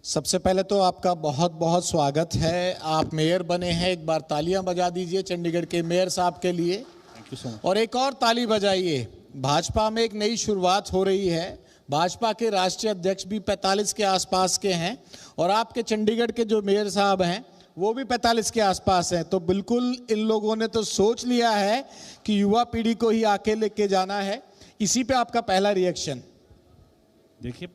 सबसे पहले तो आपका बहुत बहुत स्वागत है। आप मेयर बने हैं, एक बार तालियां बजा दीजिए चंडीगढ़ के मेयर साहब के लिए। Thank you so much. और एक और ताली बजाइए। भाजपा में एक नई शुरुआत हो रही है। भाजपा के राष्ट्रीय अध्यक्ष भी 45 के आसपास के हैं और आपके चंडीगढ़ के जो मेयर साहब हैं वो भी 45 के आसपास हैं। तो बिल्कुल इन लोगों ने तो सोच लिया है कि युवा पीढ़ी को ही आके लेके जाना है। इसी पे आपका पहला रिएक्शन। देखिए,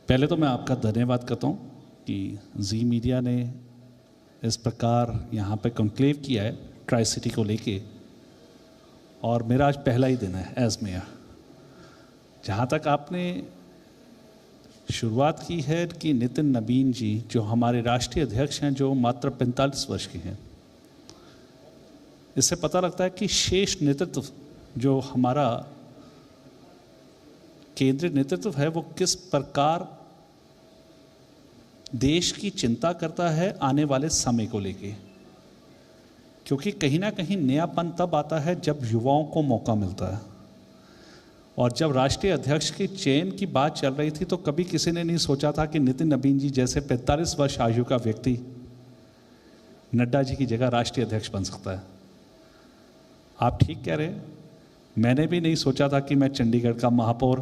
पहले तो मैं आपका धन्यवाद करता हूँ कि जी मीडिया ने इस प्रकार यहाँ पे कॉन्क्लेव किया है ट्राई सिटी को लेके, और मेरा आज पहला ही दिन है एज मेयर। जहाँ तक आपने शुरुआत की है कि नितिन नबीन जी जो हमारे राष्ट्रीय अध्यक्ष हैं, जो मात्र 45 वर्ष के हैं, इससे पता लगता है कि शेष नेतृत्व जो हमारा केंद्रीय नेतृत्व है वो किस प्रकार देश की चिंता करता है आने वाले समय को लेके। क्योंकि कहीं ना कहीं नयापन तब आता है जब युवाओं को मौका मिलता है। और जब राष्ट्रीय अध्यक्ष के चयन की बात चल रही थी तो कभी किसी ने नहीं सोचा था कि नितिन नबीन जी जैसे 45 वर्ष आयु का व्यक्ति नड्डा जी की जगह राष्ट्रीय अध्यक्ष बन सकता है। आप ठीक कह रहे हैं, मैंने भी नहीं सोचा था कि मैं चंडीगढ़ का महापौर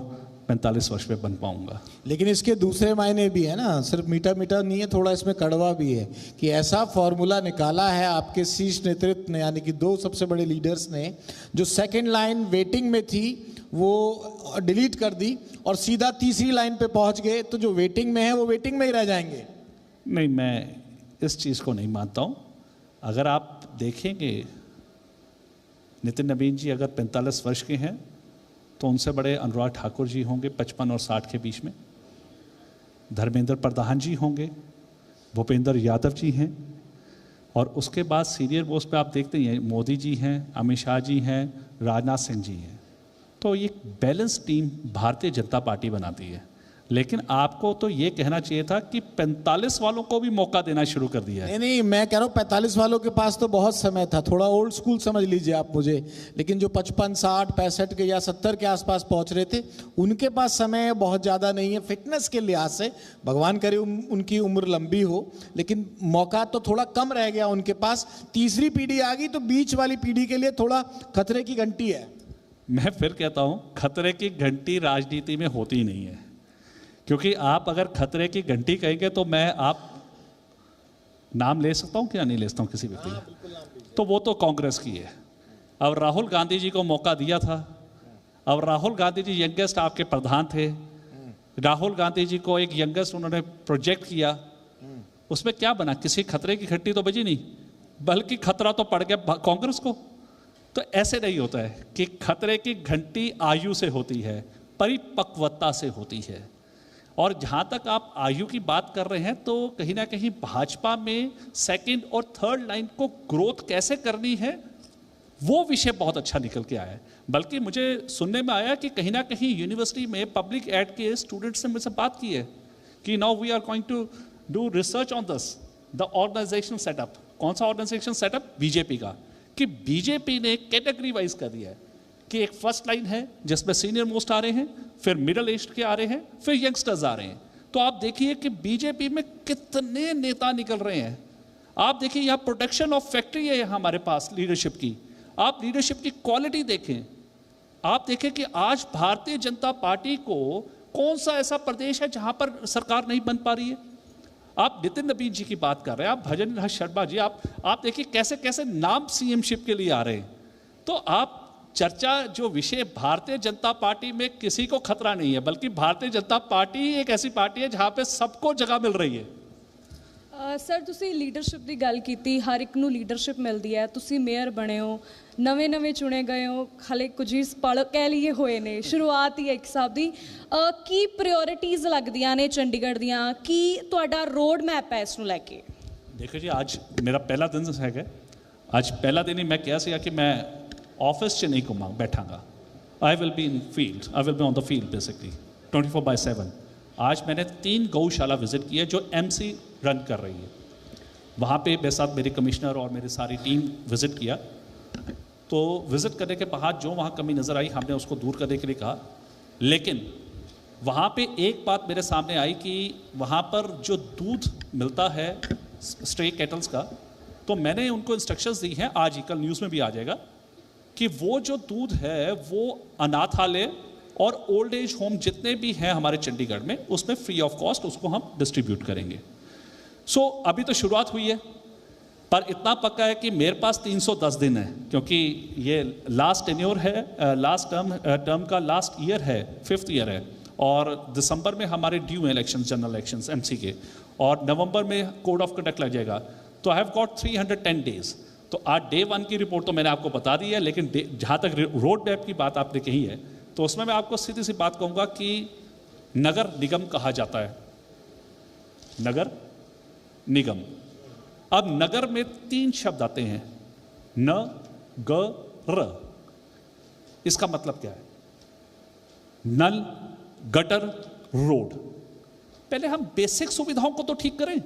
45 वर्ष में बन पाऊंगा। लेकिन इसके दूसरे मायने भी है ना, सिर्फ मीठा मीठा नहीं है, थोड़ा इसमें कड़वा भी है कि ऐसा फॉर्मूला निकाला है आपके शीर्ष नेतृत्व ने, यानी कि दो सबसे बड़े लीडर्स ने, जो सेकंड लाइन वेटिंग में थी वो डिलीट कर दी और सीधा तीसरी लाइन पे पहुंच गए। तो जो वेटिंग में है वो वेटिंग में ही रह जाएंगे। नहीं, मैं इस चीज़ को नहीं मानता हूँ। अगर आप देखेंगे नितिन नबीन जी अगर 45 वर्ष के हैं तो उनसे बड़े अनुराग ठाकुर जी होंगे 55 और 60 के बीच में, धर्मेंद्र प्रधान जी होंगे, भूपेंद्र यादव जी हैं, और उसके बाद सीनियर पोस्ट पे आप देखते हैं मोदी जी हैं, अमित शाह जी हैं, राजनाथ सिंह जी हैं। तो ये balance team Bharatiya Janata party बनाती है। लेकिन आपको तो ये कहना चाहिए था कि 45 वालों को भी मौका देना शुरू कर दिया है। नहीं, मैं कह रहा हूँ 45 वालों के पास तो बहुत समय था, थोड़ा ओल्ड स्कूल समझ लीजिए आप मुझे। लेकिन जो 55, 60, 65 के या 70 के आसपास पहुंच रहे थे उनके पास समय बहुत ज़्यादा नहीं है फिटनेस के लिहाज से। भगवान करे उनकी उम्र लंबी हो, लेकिन मौका तो थोड़ा कम रह गया उनके पास। तीसरी पीढ़ी आ गई तो बीच वाली पीढ़ी के लिए थोड़ा खतरे की घंटी है। मैं फिर कहता हूँ खतरे की घंटी राजनीति में होती ही नहीं है, क्योंकि आप अगर खतरे की घंटी कहेंगे तो मैं आप नाम ले सकता हूं कि नहीं ले सकता हूं किसी व्यक्ति का, तो वो तो कांग्रेस की है। अब राहुल गांधी जी को मौका दिया था, अब राहुल गांधी जी यंगेस्ट आपके प्रधान थे, राहुल गांधी जी को एक यंगेस्ट उन्होंने प्रोजेक्ट किया, उसमें क्या बना? किसी खतरे की घंटी तो बजी नहीं, बल्कि खतरा तो पड़ गया कांग्रेस को। तो ऐसे नहीं होता है कि खतरे की घंटी आयु से होती है, परिपक्वता से होती है। और जहाँ तक आप आयु की बात कर रहे हैं तो कहीं ना कहीं भाजपा में सेकंड और थर्ड लाइन को ग्रोथ कैसे करनी है वो विषय बहुत अच्छा निकल के आया है। बल्कि मुझे सुनने में आया कि कहीं ना कहीं यूनिवर्सिटी में पब्लिक एड के स्टूडेंट्स ने मुझसे बात की है कि now we are going to do research on this the organisation setup. कौन सा ऑर्गेनाइजेशन सेटअप? बीजेपी का। कि बीजेपी ने कैटेगरी वाइज कर दिया है कि एक फर्स्ट लाइन है जिसमें सीनियर मोस्ट आ रहे हैं, फिर मिडिल एज के आ रहे हैं, फिर यंगस्टर्स आ रहे हैं। तो आप देखिए कि बीजेपी में कितने नेता निकल रहे हैं। आप देखिए यहाँ प्रोटेक्शन ऑफ फैक्ट्री है यहाँ हमारे पास लीडरशिप की। आप लीडरशिप की क्वालिटी देखें। आप देखें कि आज भारतीय जनता पार्टी को कौन सा ऐसा प्रदेश है जहां पर सरकार नहीं बन पा रही है। आप नितिन नबीन जी की बात कर रहे हैं, आप भजन शर्मा जी, आप देखिए कैसे कैसे नाम सीएमशिप के लिए आ रहे हैं। तो आप चर्चा जो विषय भारतीय जनता पार्टी में किसी को खतरा नहीं है, बल्कि भारतीय जनता पार्टी ही एक ऐसी पार्टी है जहां पे सबको जगह मिल रही है। सर ਤੁਸੀਂ ਲੀਡਰਸ਼ਿਪ ਦੀ ਗੱਲ ਕੀਤੀ, ਹਰ ਇੱਕ ਨੂੰ ਲੀਡਰਸ਼ਿਪ ਮਿਲਦੀ ਹੈ। ਤੁਸੀਂ ਮੇਅਰ ਬਣੇ ਹੋ, ਨਵੇਂ ਚੁਣੇ ਗਏ ਹੋ, ਹਾਲੇ ਕੁਝ ਹੀ ਪਲ ਕਹਿ ਲਈਏ ਹੋਏ ਨੇ, ਸ਼ੁਰੂਆਤ ਹੀ ਹੈ ਇੱਕ ਹਿਸਾਬ ਦੀ। ਕੀ ਪ੍ਰਾਇੋਰਟੀਜ਼ ਲੱਗਦੀਆਂ ਨੇ ਚੰਡੀਗੜ੍ਹ ਦੀਆਂ? ਕੀ ਤੁਹਾਡਾ ਰੋਡ ਮੈਪ ਹੈ ਇਸ ਨੂੰ ਲੈ ਕੇ? देखो जी, आज मेरा पहला दिन है। आज पहला दिन ही मैं क्या सीगा कि मैं ऑफिस च नहीं घूमा बैठांगा। I will be in field, I will be on the field basically 24/7। आज मैंने 3 गौशाला विजिट की है जो एमसी रन कर रही है। वहाँ पे मेरे साथ मेरे कमिश्नर और मेरी सारी टीम विजिट किया। तो विजिट करने के बाद जो वहाँ कमी नज़र आई हमने उसको दूर करने के लिए कहा। लेकिन वहाँ पे एक बात मेरे सामने आई कि वहाँ पर जो दूध मिलता है स्ट्रे कैटल्स का, तो मैंने उनको इंस्ट्रक्शंस दी हैं, आज ही कल न्यूज़ में भी आ जाएगा, कि वो जो दूध है वो अनाथालय और ओल्ड एज होम जितने भी हैं हमारे चंडीगढ़ में, उसमें फ्री ऑफ कॉस्ट उसको हम डिस्ट्रीब्यूट करेंगे। सो अभी तो शुरुआत हुई है, पर इतना पक्का है कि मेरे पास 310 दिन है, क्योंकि ये लास्ट टेन्योर है, लास्ट टर्म का लास्ट ईयर है, 5th ईयर है, और दिसंबर में हमारे due election, general elections MC के, और नवंबर में कोड ऑफ कंडक्ट लग जाएगा। तो आई हैव गॉट 310 डेज। तो आज डे 1 की रिपोर्ट तो मैंने आपको बता दी है, लेकिन जहाँ तक रोड मैप की बात आपने कही है, तो उसमें मैं आपको सीधी सी बात कहूँगा कि नगर निगम कहा जाता है, नगर निगम। अब नगर में 3 शब्द आते हैं, न, ग, र। इसका मतलब क्या है? नल, गटर, रोड। पहले हम बेसिक सुविधाओं को तो ठीक करें।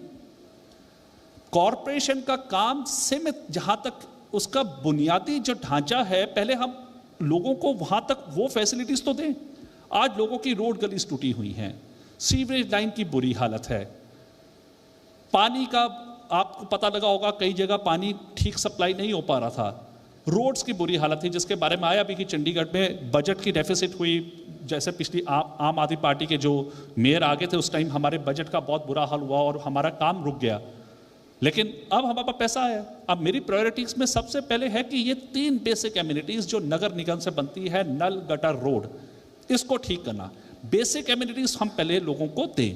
कॉरपोरेशन का काम सीमित, जहां तक उसका बुनियादी जो ढांचा है, पहले हम लोगों को वहां तक वो फैसिलिटीज तो दें। आज लोगों की रोड गली टूटी हुई हैं, सीवरेज लाइन की बुरी हालत है, पानी का आपको पता लगा होगा कई जगह पानी ठीक सप्लाई नहीं हो पा रहा था, रोड्स की बुरी हालत थी, जिसके बारे में आया भी कि चंडीगढ़ में बजट की डेफिसिट हुई। जैसे पिछली आम आदमी पार्टी के जो मेयर आगे थे, उस टाइम हमारे बजट का बहुत बुरा हाल हुआ और हमारा काम रुक गया। लेकिन अब हमारे पास पैसा आया। अब मेरी प्रायोरिटीज में सबसे पहले है कि ये 3 बेसिक एमिनिटीज जो नगर निगम से बनती है, नल, गटर, रोड, इसको ठीक करना। बेसिक एमिनिटीज हम पहले लोगों को दें।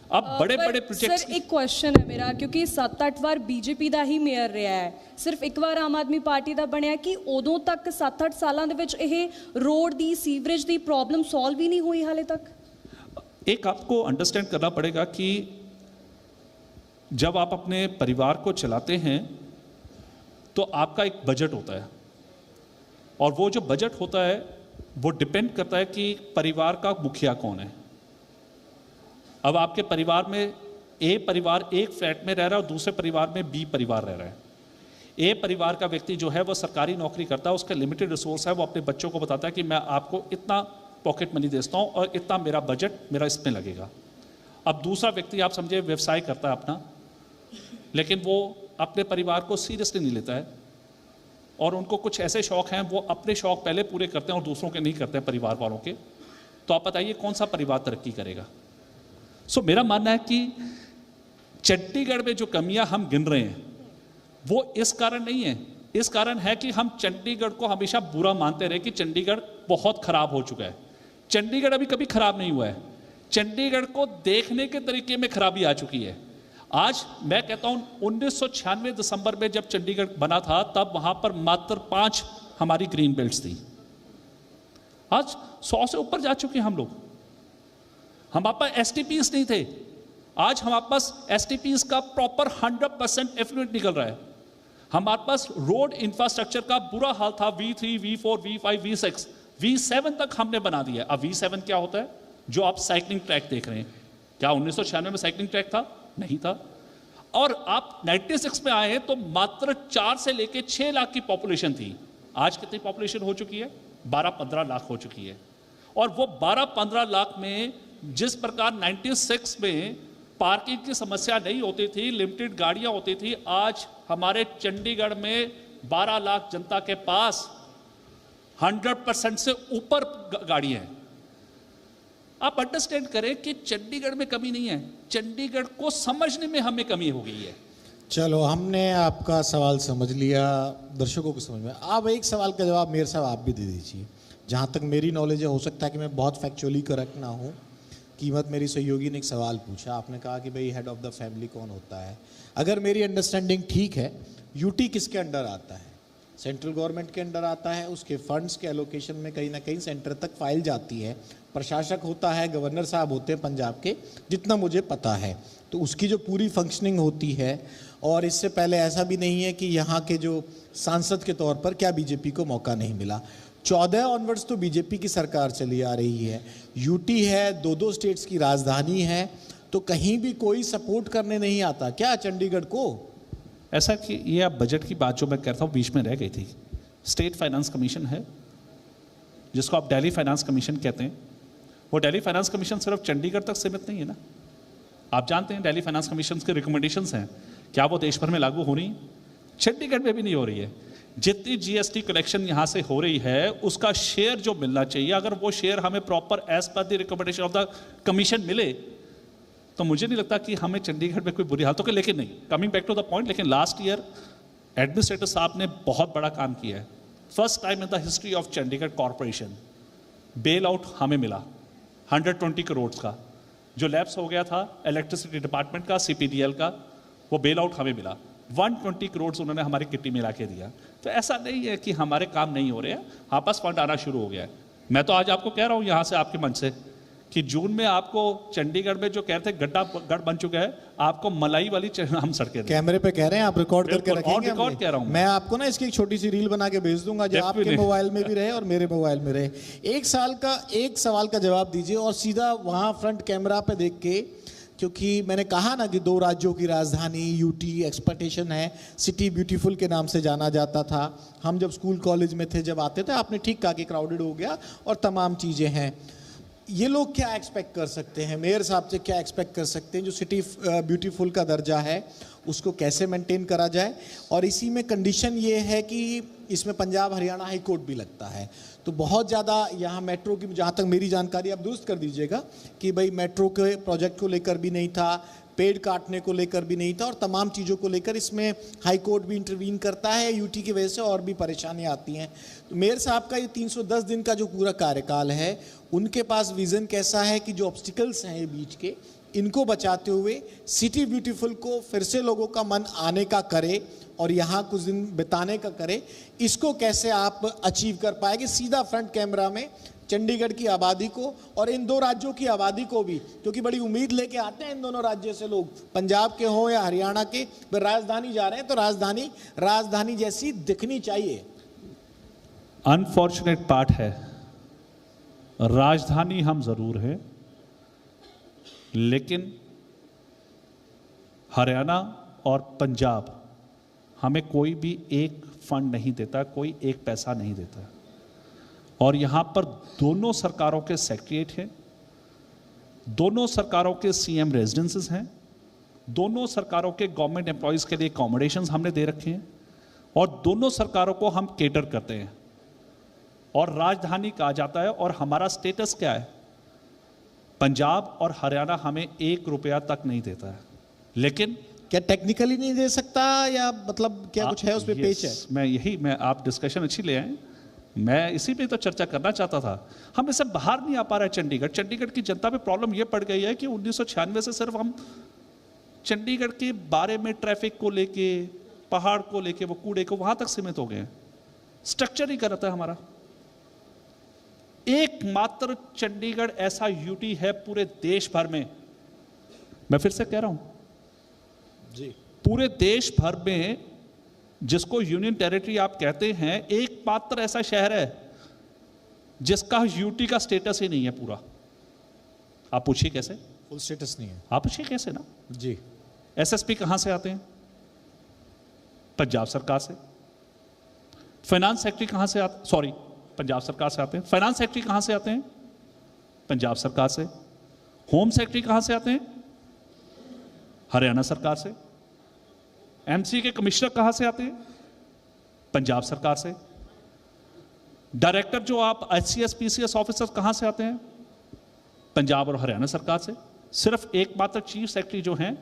अब बड़े बड़े प्रोजेक्ट्स। सर, एक क्वेश्चन है मेरा, क्योंकि 7-8 ਵਾਰ ਬੀਜੇਪੀ ਦਾ ਹੀ ਮੇਅਰ ਰਿਹਾ ਹੈ, ਸਿਰਫ ਇੱਕ ਵਾਰ ਆਮ ਆਦਮੀ ਪਾਰਟੀ ਦਾ ਬਣਿਆ, ਕਿ ਉਦੋਂ ਤੱਕ 7-8 ਸਾਲਾਂ ਦੇ ਵਿੱਚ ਇਹ ਰੋਡ ਦੀ, ਸੀਵਰੇਜ ਦੀ ਪ੍ਰੋਬਲਮ ਸੋਲਵ ਹੀ ਨਹੀਂ ਹੋਈ ਹਾਲੇ ਤੱਕ। एक आपको अंडरस्टैंड करना पड़ेगा कि जब आप अपने परिवार को चलाते हैं तो आपका एक बजट होता है, और वो जो बजट होता है वो डिपेंड करता है कि परिवार का मुखिया कौन है। अब आपके परिवार में ए परिवार एक फ्लैट में रह रहा है और दूसरे परिवार में बी परिवार रह रहा है। ए परिवार का व्यक्ति जो है वो सरकारी नौकरी करता है, उसका लिमिटेड रिसोर्स है, वो अपने बच्चों को बताता है कि मैं आपको इतना पॉकेट मनी देता हूँ और इतना मेरा बजट मेरा इसमें लगेगा। अब दूसरा व्यक्ति आप समझे व्यवसाय करता है अपना, लेकिन वो अपने परिवार को सीरियसली नहीं लेता है, और उनको कुछ ऐसे शौक हैं, वो अपने शौक पहले पूरे करते हैं और दूसरों के नहीं करते हैं, परिवार वालों के। तो आप बताइए कौन सा परिवार तरक्की करेगा? सो मेरा मानना है कि चंडीगढ़ में जो कमियां हम गिन रहे हैं वो इस कारण नहीं है, इस कारण है कि हम चंडीगढ़ को हमेशा बुरा मानते रहे कि चंडीगढ़ बहुत खराब हो चुका है। चंडीगढ़ अभी कभी खराब नहीं हुआ है, चंडीगढ़ को देखने के तरीके में खराबी आ चुकी है। आज मैं कहता हूं 1996 दिसंबर में जब चंडीगढ़ बना था, तब वहां पर मात्र 5 हमारी ग्रीन बेल्ट्स थी। आज 100 से ऊपर जा चुके हैं हम लोग। हमारे पास एसटीपीज नहीं थे, आज हमारे पास एसटीपीज का प्रॉपर 100% एफ्लुएंट निकल रहा है। हमारे पास रोड इंफ्रास्ट्रक्चर का बुरा हाल था, V3, V4, V5, V6, V7 तक हमने बना दिया। अब V7 क्या होता है? जो आप साइकिलिंग ट्रैक देख रहे हैं, क्या 1996 में साइकिलिंग ट्रैक था? नहीं था। और आप 96 में आए तो मात्र 4 से लेके 6 लाख की पॉपुलेशन थी। आज कितनी पॉपुलेशन हो चुकी है? 12-15 लाख हो चुकी है। और वो 12-15 लाख में जिस प्रकार 96 में पार्किंग की समस्या नहीं होती थी, लिमिटेड गाड़ियां होती थी, आज हमारे चंडीगढ़ में 12 लाख जनता के पास 100% से ऊपर गाड़ियां हैं। आप अंडरस्टैंड करें कि चंडीगढ़ में कमी नहीं है, चंडीगढ़ को समझने में हमें कमी हो गई है। चलो, हमने आपका सवाल समझ लिया, दर्शकों को समझ में। अब एक सवाल का जवाब मेरे साहब आप भी दे दीजिए। जहाँ तक मेरी नॉलेज है, हो सकता है कि मैं बहुत फैक्चुअली करेक्ट ना हूँ। कीमत मेरी सहयोगी ने एक सवाल पूछा, आपने कहा कि भाई हेड ऑफ द फैमिली कौन होता है। अगर मेरी अंडरस्टैंडिंग ठीक है, यूटी किसके अंडर आता है? सेंट्रल गवर्नमेंट के अंडर आता है। उसके फंड्स के एलोकेशन में कहीं ना कहीं सेंटर तक फाइल जाती है। प्रशासक होता है, गवर्नर साहब होते हैं पंजाब के, जितना मुझे पता है। तो उसकी जो पूरी फंक्शनिंग होती है, और इससे पहले ऐसा भी नहीं है कि यहाँ के जो सांसद के तौर पर क्या बीजेपी को मौका नहीं मिला। 14 ऑनवर्ड्स तो बीजेपी की सरकार चली आ रही है। यूटी है, 2 स्टेट्स की राजधानी है, तो कहीं भी कोई सपोर्ट करने नहीं आता क्या चंडीगढ़ को? ऐसा कि ये आप बजट की बात जो मैं करता हूँ बीच में रह गई थी। स्टेट फाइनेंस कमीशन है, जिसको आप दिल्ली फाइनेंस कमीशन कहते हैं, वो दिल्ली फाइनेंस कमीशन सिर्फ चंडीगढ़ तक सीमित नहीं है ना। आप जानते हैं दिल्ली फाइनेंस कमीशन के रिकमेंडेशंस हैं, क्या वो देश भर में लागू हो रही हैं? चंडीगढ़ में भी नहीं हो रही है। जितनी जीएसटी कलेक्शन यहाँ से हो रही है उसका शेयर जो मिलना चाहिए, अगर वो शेयर हमें proper as per the recommendation of the commission मिले तो मुझे नहीं लगता कि हमें चंडीगढ़ में कोई बुरी हालत होगी। लेकिन नहीं, coming back to the point, लेकिन लास्ट ईयर एडमिनिस्ट्रेटर साहब ने बहुत बड़ा काम किया है। First time in the history of Chandigarh corporation bail out हमें मिला 120 करोड़ का, जो लैप्स हो गया था इलेक्ट्रिसिटी डिपार्टमेंट का, सीपीडीएल का, वो बेल आउट हमें मिला। 120 करोड़ उन्होंने हमारी किट्टी में ला के दिया। तो ऐसा नहीं है कि हमारे काम नहीं हो रहे हैं, वापस फंड आना शुरू हो गया है। मैं तो आज आपको कह रहा हूं यहां से आपके मंच से कि जून में आपको चंडीगढ़ में जो कहते हैं गढ़ बन चुका है, आपको मलाई वाली हम सड़कें कैमरे पे कह रहे हैं आप, रिकॉर्ड करके बिल्कुल, और रखेंगे। रिकॉर्ड कह रहा हूं मैं आपको ना इसकी एक छोटी सी रील बना के भेज दूंगा जो आपके मोबाइल में भी रहे और मेरे मोबाइल में रहे। एक सवाल का जवाब दीजिए और सीधा वहां फ्रंट कैमरा पे देख के, क्योंकि मैंने कहा ना कि 2 राज्यों की राजधानी यूटी एक्सपेक्टेशन है, सिटी ब्यूटीफुल के नाम से जाना जाता था। हम जब स्कूल कॉलेज में थे, जब आते थे, आपने ठीक कहा कि क्राउडेड हो गया और तमाम चीज़ें हैं। ये लोग क्या एक्सपेक्ट कर सकते हैं, मेयर साहब से क्या एक्सपेक्ट कर सकते हैं? जो सिटी ब्यूटीफुल का दर्जा है उसको कैसे मेंटेन करा जाए? और इसी में कंडीशन ये है कि इसमें पंजाब हरियाणा हाई कोर्ट भी लगता है, तो बहुत ज़्यादा यहाँ मेट्रो की, जहाँ तक मेरी जानकारी, आप दुरुस्त कर दीजिएगा, कि भाई मेट्रो के प्रोजेक्ट को लेकर भी नहीं था, पेड़ काटने को लेकर भी नहीं था, और तमाम चीज़ों को लेकर इसमें हाई कोर्ट भी इंटरवीन करता है। यूटी की वजह से और भी परेशानियाँ आती हैं। तो मेयर साहब का ये 310 दिन का जो पूरा कार्यकाल है, उनके पास विज़न कैसा है कि जो ऑब्स्टिकल्स हैं ये बीच के, इनको बचाते हुए सिटी ब्यूटीफुल को फिर से लोगों का मन आने का करे और यहाँ कुछ दिन बिताने का करे, इसको कैसे आप अचीव कर पाएंगे? सीधा फ्रंट कैमरा में चंडीगढ़ की आबादी को और इन 2 राज्यों की आबादी को भी, क्योंकि बड़ी उम्मीद लेके आते हैं इन दोनों राज्यों से लोग, पंजाब के हों या हरियाणा के, वे राजधानी जा रहे हैं तो राजधानी जैसी दिखनी चाहिए। अनफॉर्चुनेट पार्ट है, राजधानी हम जरूर है, लेकिन हरियाणा और पंजाब हमें कोई भी एक फंड नहीं देता, कोई एक पैसा नहीं देता। और यहां पर दोनों सरकारों के सेक्रेटरीट हैं, दोनों सरकारों के सीएम रेजिडेंसेस हैं, दोनों सरकारों के गवर्नमेंट एम्प्लॉयज के लिए अकोमोडेशंस हमने दे रखे हैं, और दोनों सरकारों को हम केटर करते हैं और राजधानी कहा जाता है। और हमारा स्टेटस क्या है? पंजाब और हरियाणा हमें 1 रुपया तक नहीं देता है। लेकिन क्या टेक्निकली नहीं दे सकता, या मतलब क्या कुछ है उस पे पेच है? मैं आप डिस्कशन अच्छी ले आए, मैं इसी पे तो चर्चा करना चाहता था। हम इससे बाहर नहीं आ पा रहे हैं। चंडीगढ़ की जनता पे प्रॉब्लम ये पड़ गई है कि 1996 से सिर्फ हम चंडीगढ़ के बारे में, ट्रैफिक को लेके, पहाड़ को लेके, वो कूड़े को, वहां तक सीमित हो गए हैं। स्ट्रक्चर ही गलत है हमारा। एकमात्र चंडीगढ़ ऐसा यूटी है पूरे देश भर में, मैं फिर से कह रहा हूं जी, पूरे देश भर में, जिसको यूनियन टेरिटरी आप कहते हैं, एकमात्र ऐसा शहर है जिसका यूटी का स्टेटस ही नहीं है पूरा। आप पूछिए कैसे? फुल स्टेटस नहीं है। आप पूछिए कैसे ना जी। एसएसपी कहां से आते हैं? पंजाब सरकार से। फाइनेंस सेक्रेटरी कहां से आते? सॉरी, पंजाब सरकार से आते हैं। फाइनेंस सेक्रेटरी कहां से आते हैं? पंजाब सरकार से। होम सेक्रेटरी कहां से आते हैं? हरियाणा सरकार से। एमसी के कमिश्नर कहां से आते हैं? पंजाब सरकार से। डायरेक्टर जो आप एचसीएस पीसीएस ऑफिसर कहां से आते हैं? पंजाब और हरियाणा सरकार से। सिर्फ एकमात्र चीफ सेक्रेटरी जो हैं,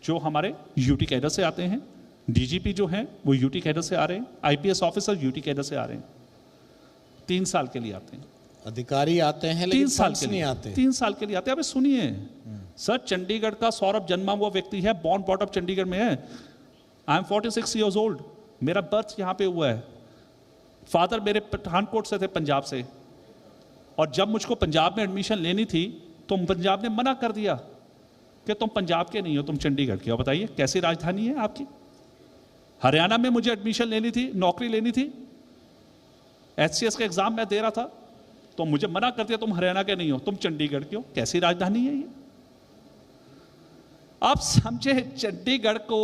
जो हमारे यूटी कैडर से आते हैं। डीजीपी जो हैं वो यूटी कैडर से आ रहे हैं। आईपीएस ऑफिसर यूटी कैडर से आ रहे हैं। 3 साल के लिए आते हैं। अधिकारी आते हैं लेकिन 3 साल फंड्स के नहीं लिए आते। 3 साल के लिए आते हैं। अबे सुनिए सर, चंडीगढ़ का सौरभ जन्मा हुआ व्यक्ति है, बॉर्न ब्रॉट अप चंडीगढ़ में है। आई एम 46 ईयर्स ओल्ड, मेरा बर्थ यहाँ पे हुआ है। फादर मेरे पठानकोट से थे, पंजाब से। और जब मुझको पंजाब में एडमिशन लेनी थी तो पंजाब ने मना कर दिया कि तुम पंजाब के नहीं हो, तुम चंडीगढ़ के हो। बताइए कैसी राजधानी है आपकी? हरियाणा में मुझे एडमिशन लेनी थी, नौकरी लेनी थी, एचसीएस का एग्जाम मैं दे रहा था, तो मुझे मना कर दिया तुम हरियाणा के नहीं हो, तुम चंडीगढ़ के हो। कैसी राजधानी है ये? आप समझे, चंडीगढ़ को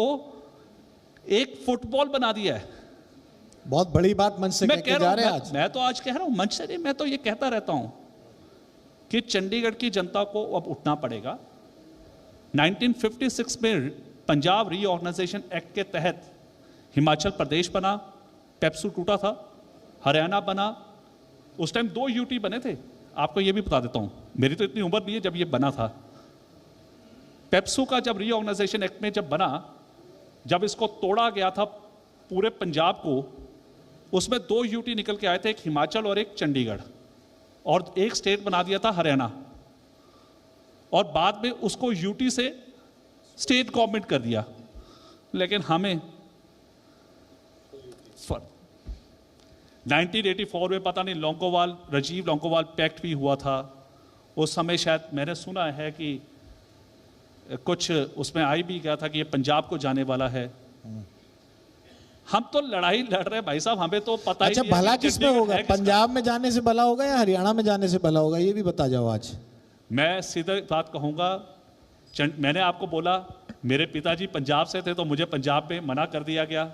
एक फुटबॉल बना दिया है। बहुत बड़ी बात मंच से मैं कह के जा रहे हैं आज। मैं तो आज कह रहा हूं, मंच से नहीं, मैं तो ये कहता रहता हूं कि चंडीगढ़ की जनता को अब उठना पड़ेगा। 1956 में पंजाब रीऑर्गेनाइजेशन एक्ट के तहत हिमाचल प्रदेश बना, पेप्सू टूटा था, हरियाणा बना। उस टाइम 2 यूटी बने थे, आपको ये भी बता देता हूं, मेरी तो इतनी उम्र नहीं है जब ये बना था। पेप्सू का जब रीऑर्गेनाइजेशन एक्ट में जब बना, जब इसको तोड़ा गया था पूरे पंजाब को, उसमें 2 यूटी निकल के आए थे, एक हिमाचल और एक चंडीगढ़, और एक स्टेट बना दिया था हरियाणा, और बाद में उसको यूटी से स्टेट गवर्नमेंट कर दिया। लेकिन हमें 1984 में पता नहीं लोंगोवाल, राजीव लोंगोवाल पैक्ट भी हुआ था। उस समय शायद मैंने सुना है कि कुछ उसमें आई भी गया था कि ये पंजाब को जाने वाला है। हम तो लड़ाई लड़ रहे हैं भाई साहब, हमें तो पता अच्छा, ही नहीं है भला कि किसमें चंडीगढ़ होगा? है किसका। पंजाब में जाने से भला होगा या हरियाणा में जाने से भला होगा, ये भी बता जाओ आज। मैं सीधे बात कहूंगा, मैंने आपको बोला मेरे पिताजी पंजाब से थे, तो मुझे पंजाब में मना कर दिया गया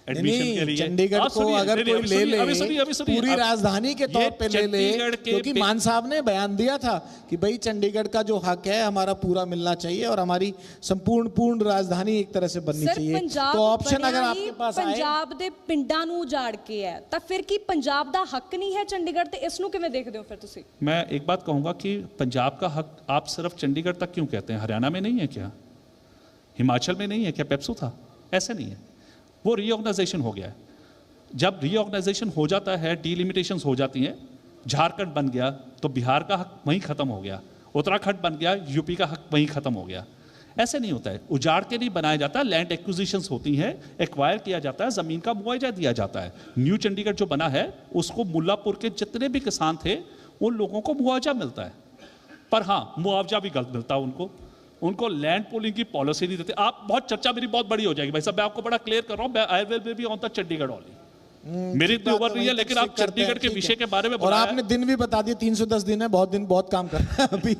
एडमिशन के लिए। चंडीगढ़ आप को सुनिए, अगर नहीं, कोई अभी ले सुनिए, ले अभी सुनिए, अभी सुनिए। पूरी अब राजधानी के तौर ये पे ले ले, चंडीगढ़ के क्योंकि मान साहब ने बयान दिया था कि भाई चंडीगढ़ का जो हक है हमारा पूरा मिलना चाहिए और हमारी पूर्ण राजधानी एक तरह से बननी सर चाहिए। पंजाब तो ऑप्शन अगर ਬਣਿਆ आपके ਹੀ पास आए, ਪੰਜਾਬ ਦੇ ਪਿੰਡਾਂ ਨੂੰ ਉਜਾੜ ਕੇ ਹੈ, ਤਾਂ ਫਿਰ ਕੀ ਪੰਜਾਬ ਦਾ ਹੱਕ ਨਹੀਂ ਹੈ ਚੰਡੀਗੜ੍ਹ ਤੇ? ਇਸ ਨੂੰ ਕਿਵੇਂ ਦੇਖਦੇ ਹੋ ਫਿਰ ਤੁਸੀਂ? मैं एक बात कहूंगा कि पंजाब का हक आप सिर्फ चंडीगढ़ तक क्यों कहते हैं? हरियाणा में नहीं है क्या? हिमाचल में नहीं है क्या? पेप्सू था? ऐसे नहीं है, वो रीऑर्गेनाइजेशन हो गया है। जब रीऑर्गेनाइजेशन हो जाता है, डीलिमिटेशंस हो जाती हैं, झारखंड बन गया तो बिहार का हक वहीं खत्म हो गया, उत्तराखंड बन गया, यूपी का हक वहीं खत्म हो गया। ऐसे नहीं होता है, उजाड़ के नहीं बनाया जाता, लैंड एक्विजिशंस होती हैं, एक्वायर किया जाता है, जमीन का मुआवजा दिया जाता है। न्यू चंडीगढ़ जो बना है उसको मुल्लापुर के जितने भी किसान थे उन लोगों को मुआवजा मिलता है, पर हाँ मुआवजा भी गलत मिलता है उनको लैंड पूलिंग की पॉलिसी नहीं देते। आप बहुत चर्चा मेरी बहुत बड़ी हो जाएगी भाई साहब, मैं आपको बड़ा क्लियर कर रहा हूँ, आई will be on the Chandigarh only. मेरी इतनी उम्र नहीं है, लेकिन आप चंडीगढ़ के विषय के बारे में और आपने दिन भी बता दिया, 310 दिन है, बहुत काम कर रहा है अभी।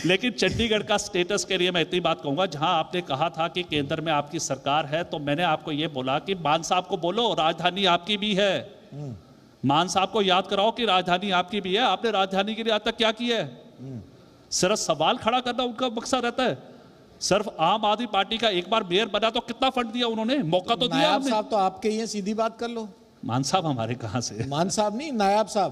लेकिन चंडीगढ़ का स्टेटस के लिए मैं इतनी बात कहूंगा, जहां आपने कहा था कि केंद्र में आपकी सरकार है, तो मैंने आपको यह बोला कि मान साहब को बोलो राजधानी आपकी भी है। मान साहब को याद कराओ कि राजधानी आपकी भी है। आपने राजधानी के लिए आज तक क्या किया है? सिर्फ सवाल खड़ा करना उनका मकसद रहता है। सिर्फ आम आदमी पार्टी का एक बार मेयर बना तो कितना फंड दिया उन्होंने? मौका तो दिया नायब हमने। साहब तो आपके ही हैं, सीधी बात कर लो। मान साहब हमारे कहां से? मान साहब नहीं, नायब साहब।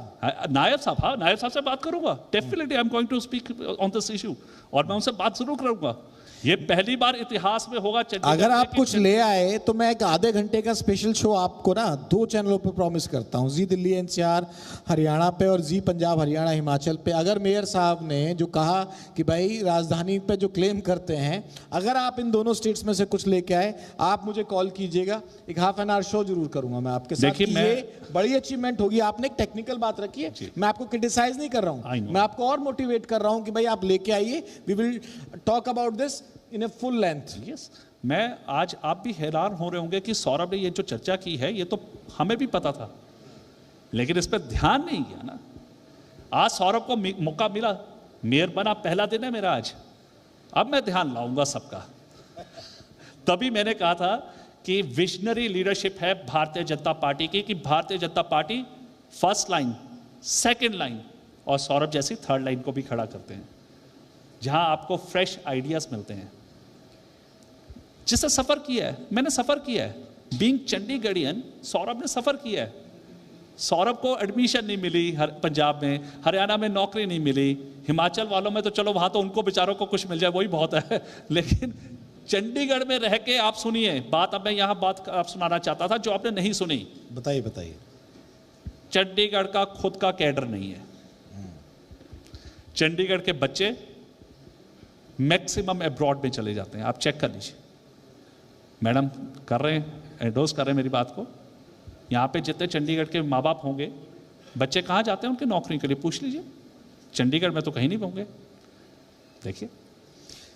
नायब साहब, हाँ नायब साहब से बात करूंगा, definitely I am going to speak on this issue, और मैं उनसे बात जरूर करूंगा। ये पहली बार इतिहास में होगा चंडीगढ़ अगर में आप कि कुछ ले आए तो मैं एक आधे घंटे का स्पेशल शो आपको ना 2 चैनलों पे प्रॉमिस करता हूँ, जी दिल्ली एनसीआर हरियाणा पे और जी पंजाब हरियाणा हिमाचल पे। अगर मेयर साहब ने जो कहा कि भाई राजधानी पे जो क्लेम करते हैं, अगर आप इन दोनों स्टेट्स में से कुछ लेके आए, आप मुझे कॉल कीजिएगा, एक हाफ एन आवर शो जरूर करूंगा मैं आपके साथ। देखिए, ये बड़ी अचीवमेंट होगी। आपने एक टेक्निकल बात रखी है, मैं आपको क्रिटिसाइज नहीं कर रहा I हूँ, know. मैं आपको और मोटिवेट कर रहा हूँ कि भाई आप लेके आइए, we will talk about this in a full length. Yes. मैं आज आप भी हैरान हो रहे होंगे कि सौरभ ने ये जो चर्चा की है, ये तो हमें भी पता था, लेकिन इस पर ध्यान नहीं किया ना। आज सौरभ को मौका मिला, मेयर बना, पहला दिन है मेरा आज, अब मैं ध्यान लाऊंगा सबका। तभी मैंने कहा था कि विजनरी लीडरशिप है भारतीय जनता पार्टी की, कि Bharatiya Janata party first line, second line और सौरभ जैसी थर्ड लाइन को भी खड़ा करते हैं, जहां आपको फ्रेश आइडियाज मिलते हैं। जिससे सफर किया है, मैंने सफर किया है, बीइंग चंडीगढ़ियन, सौरभ ने सफर किया है। सौरभ को एडमिशन नहीं मिली पंजाब में, हरियाणा में नौकरी नहीं मिली, हिमाचल वालों में तो चलो वहां तो उनको बेचारों को कुछ मिल जाए वही बहुत है, लेकिन चंडीगढ़ में रह के आप सुनिए बात। अब मैं यहां बात आप सुनाना चाहता था जो आपने नहीं सुनी। बताइए बताइए। चंडीगढ़ का खुद का कैडर नहीं है। चंडीगढ़ के बच्चे मैक्सिमम अब्रॉड में चले जाते हैं, आप चेक कर लीजिए। मैडम कर रहे हैं, एंडोर्स कर रहे हैं मेरी बात को। यहाँ पे जितने चंडीगढ़ के माँ बाप होंगे, बच्चे कहाँ जाते हैं उनके नौकरी के लिए, पूछ लीजिए। चंडीगढ़ में तो कहीं नहीं होंगे। देखिए,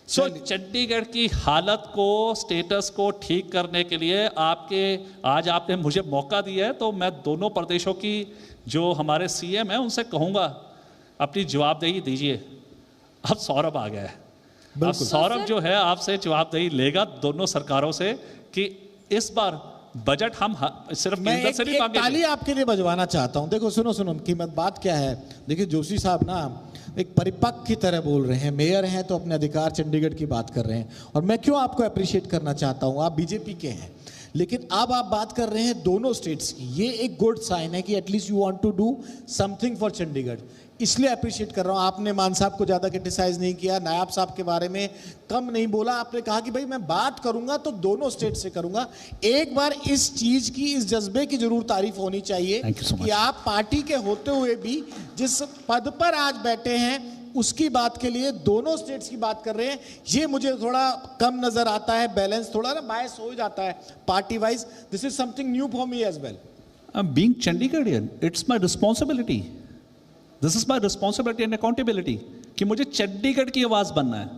सो चंडीगढ़ की हालत को, स्टेटस को ठीक करने के लिए आज आपने मुझे मौका दिया है, तो मैं दोनों प्रदेशों की जो हमारे सीएम हैं उनसे कहूँगा अपनी जवाबदेही दीजिए। अब सौरभ आ गया है, अब सौरभ जो है आपसे जवाबदेही लेगा दोनों सरकारों से कि इस बार बजट हम सिर्फ केंद्र से नहीं मांगेंगे। ताली आपके लिए बजवाना चाहता हूं। देखो सुनो कीमत बात क्या है। देखिए जोशी साहब ना एक परिपक्व की तरह बोल रहे हैं, मेयर हैं तो अपने अधिकार चंडीगढ़ की बात कर रहे हैं, और मैं क्यों आपको अप्रिशिएट करना चाहता हूं, आप बीजेपी के हैं, लेकिन अब आप बात कर रहे हैं दोनों स्टेट्स की, ये एक गुड साइन है कि at least you want to do something for Chandigarh, इसलिए अप्रिशिएट कर रहा हूं। आपने मान साहब को ज़्यादा क्रिटिसाइज नहीं किया, नायाब साहब के बारे में कम नहीं बोला, आपने कहा कि भाई मैं बात करूंगा तो दोनों स्टेट से करूंगा। एक बार इस चीज की, इस जज्बे की जरूर तारीफ होनी चाहिए Thank you so much. कि आप पार्टी के होते हुए भी जिस पद पर आज बैठे हैं उसकी बात के लिए दोनों स्टेट्स की बात कर रहे हैं, ये मुझे थोड़ा कम नजर आता है, बैलेंस थोड़ा ना बायस हो जाता है party wise. This is something new for me as well. Being Chandigarhian, it's my responsibility. This is my responsibility and accountability कि मुझे चंडीगढ़ की आवाज बनना है।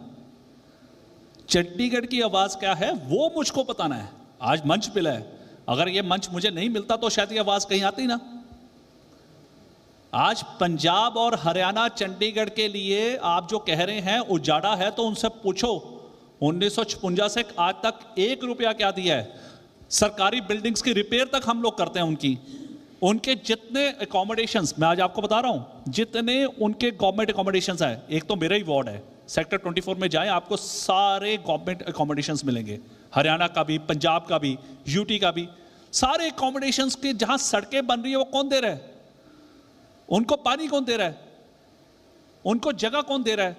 चंडीगढ़ की आवाज क्या है वो मुझको बताना है। आज मंच मिला है, अगर ये मंच मुझे नहीं मिलता तो शायद ये आवाज कहीं आती ना। आज पंजाब और हरियाणा चंडीगढ़ के लिए आप जो कह रहे हैं उजाड़ा है, तो उनसे पूछो 1956 से आज तक 1 रुपया क्या दिया है। सरकारी बिल्डिंग्स की रिपेयर तक हम लोग करते हैं उनके जितने अकोमोडेशंस, मैं आज आपको बता रहा हूं जितने उनके गवर्नमेंट अकोमोडेशंस है, एक तो मेरा ही वार्ड है सेक्टर 24 में जाएं आपको सारे गवर्नमेंट अकोमोडेशंस मिलेंगे, हरियाणा का भी, पंजाब का भी, यूटी का भी, सारे अकोमोडेशंस के जहां सड़कें बन रही है वो कौन दे रहा है, उनको पानी कौन दे रहा है, उनको जगह कौन दे रहा है।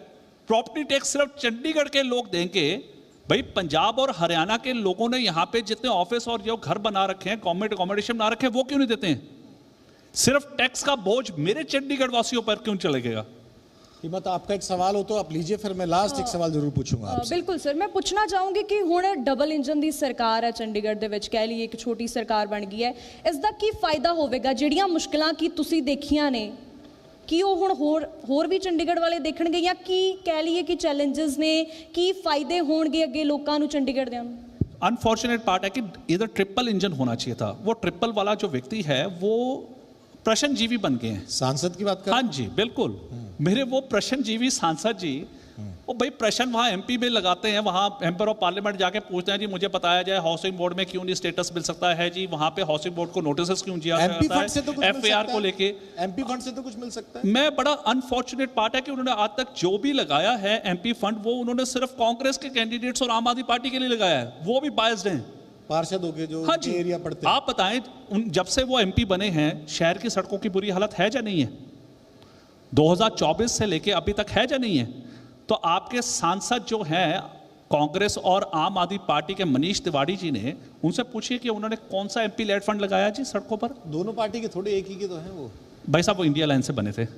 प्रॉपर्टी टैक्स सिर्फ चंडीगढ़ के लोग देंगे। भाई पंजाब और हरियाणा के लोगों ने यहां पे जितने ऑफिस और जो घर बना रखे हैं, गवर्नमेंट अकोमोडेशन बना रखे हैं, वो क्यों नहीं देते हैं। सिर्फ टैक्स का बोझ मेरे चंडीगढ़ वासियों पर क्यों चलेगा। कीमत आपका एक सवाल हो तो आप लीजिए, फिर मैं लास्ट एक सवाल जरूर पूछूंगा आपसे। ਬਿਲਕੁਲ ਸਰ, ਮੈਂ ਪੁੱਛਣਾ ਚਾਹੂੰਗੀ ਕਿ ਹੁਣ ਡਬਲ ਇੰਜਨ ਦੀ ਸਰਕਾਰ ਹੈ ਚੰਡੀਗੜ੍ਹ ਦੇ ਵਿੱਚ, ਕਹਿ ਲਈਏ ਇੱਕ ਛੋਟੀ ਸਰਕਾਰ ਬਣ ਗਈ ਹੈ, ਇਸ ਦਾ ਕੀ ਫਾਇਦਾ ਹੋਵੇਗਾ। ਜਿਹੜੀਆਂ ਮੁਸ਼ਕਲਾਂ ਕੀ ਤੁਸੀਂ ਦੇਖੀਆਂ ਨੇ ਕੀ ਉਹ ਹੁਣ ਹੋਰ ਵੀ ਚੰਡੀਗੜ੍ਹ ਵਾਲੇ ਦੇਖਣਗੇ, ਜਾਂ ਕੀ ਕਹਿ ਲਈਏ ਕਿ ਚੈਲੰਜਸ ਨੇ, ਕੀ ਫਾਇਦੇ ਹੋਣਗੇ ਅੱਗੇ ਲੋਕਾਂ ਨੂੰ ਚੰਡੀਗੜ੍ਹ ਦਿਆਂ ਨੂੰ। अनफॉर्चुनेट पार्ट है कि इधर ट्रिपल इंजन होना चाहिए था। वो ट्रिपल वाला जो व्यक्ति है वो प्रश्नजीवी बन गए हैं। सांसद की बात कर, हाँ जी बिल्कुल, मेरे वो प्रश्नजीवी सांसद जी, वो भाई प्रश्न वहाँ एमपी में लगाते हैं, वहाँ मेंबर ऑफ पार्लियामेंट जाके पूछते हैं जी मुझे बताया जाए हाउसिंग बोर्ड में क्यों नहीं स्टेटस मिल सकता है जी, वहाँ पे हाउसिंग बोर्ड को नोटिस क्यों दिया एमपी जाता फंड से तो कुछ है मिल एफआईआर सकता को है। लेके। एमपी फंड से तो कुछ मिल सकता है। मैं बड़ा अनफॉर्चुनेट पार्ट है कि उन्होंने आज तक जो भी लगाया है एमपी फंड, वो उन्होंने सिर्फ कांग्रेस के कैंडिडेट्स और आम आदमी पार्टी के लिए लगाया है, वो भी बायस्ड हैं पार्षदों के जो हाँ जी। एरिया पड़ते हैं। आप बताएं जब से वो एमपी बने हैं शहर की सड़कों की बुरी हालत है या नहीं है, 2024 से लेके अभी तक है या नहीं है। तो आपके सांसद जो हैं कांग्रेस और आम आदमी पार्टी के मनीष तिवारी जी ने, उनसे पूछिए कि उन्होंने कौन सा एमपी लेड फंड लगाया जी सड़कों पर। दोनों पार्टी के थोड़े एक ही के तो हैं वो। भाई साहब वो इंडिया लाइन से बने थे,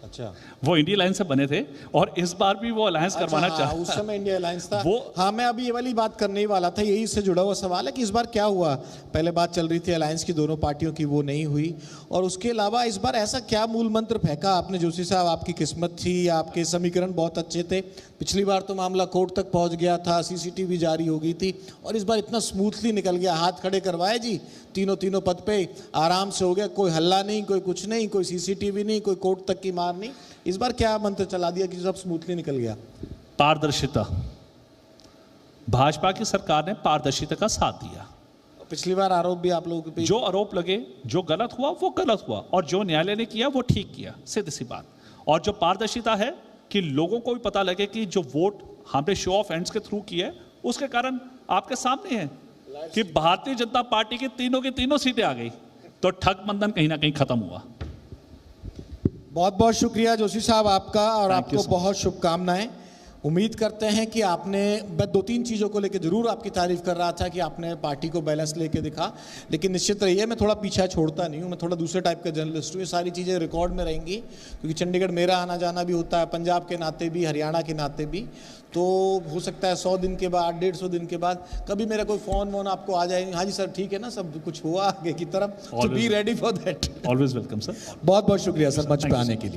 अच्छा, वो इंडिया लाइन से बने थे और इस बार भी वो अलायंस करवाना हाँ, चाहते उस समय इंडिया अलायंस था वो। हाँ, मैं अभी ये वाली बात करने ही वाला था, यही से जुड़ा हुआ सवाल है कि इस बार क्या हुआ। पहले बात चल रही थी अलायंस की दोनों पार्टियों की, वो नहीं हुई, और उसके अलावा इस बार ऐसा क्या मूल मंत्र फेंका आपने जोशी साहब। आपकी किस्मत थी, आपके समीकरण बहुत अच्छे थे। पिछली बार तो मामला कोर्ट तक पहुंच गया था, सीसीटीवी जारी हो गई थी, और इस बार इतना स्मूथली निकल गया। हाथ खड़े करवाए जी, तीनों पद पे आराम से हो गया, कोई हल्ला नहीं, कोई कुछ नहीं, कोई सीसीटीवी नहीं, कोई कोर्ट तक की मार नहीं। इस बार क्या मंत्र चला दिया कि सब स्मूथली निकल गया। पारदर्शिता, भाजपा की सरकार ने पारदर्शिता का साथ दिया। पिछली बार आरोप भी आप लोगों पे, जो आरोप लगे, जो गलत हुआ वो गलत हुआ, और जो न्यायालय ने किया वो ठीक किया, सीधी सी बात। और जो पारदर्शिता है कि लोगों को भी पता लगे कि जो वोट हमने शो ऑफ हैंड्स के थ्रू किया है, उसके कारण आपके सामने है कि भारतीय जनता पार्टी की तीनों सीटें आ गई, तो ठग बंधन कहीं ना कहीं खत्म हुआ। बहुत बहुत शुक्रिया जोशी साहब आपका, और Thank you आपको so बहुत शुभकामनाएं। उम्मीद करते हैं कि आपने, मैं 2-3 चीज़ों को लेकर जरूर आपकी तारीफ कर रहा था कि आपने पार्टी को बैलेंस लेके दिखा, लेकिन निश्चित रहिए मैं थोड़ा पीछा छोड़ता नहीं हूँ, मैं थोड़ा दूसरे टाइप का जर्नलिस्ट हूँ। ये सारी चीज़ें रिकॉर्ड में रहेंगी, क्योंकि चंडीगढ़ मेरा आना जाना भी होता है, पंजाब के नाते भी, हरियाणा के नाते भी। तो हो सकता है 100 दिन के बाद, 150 दिन के बाद कभी मेरा कोई फ़ोन आपको आ जाए, हाँ जी सर ठीक है ना, सब कुछ हुआ आगे की तरफ, तो be ready for that. Always welcome sir. बहुत बहुत शुक्रिया सर मंच पे आने के लिए।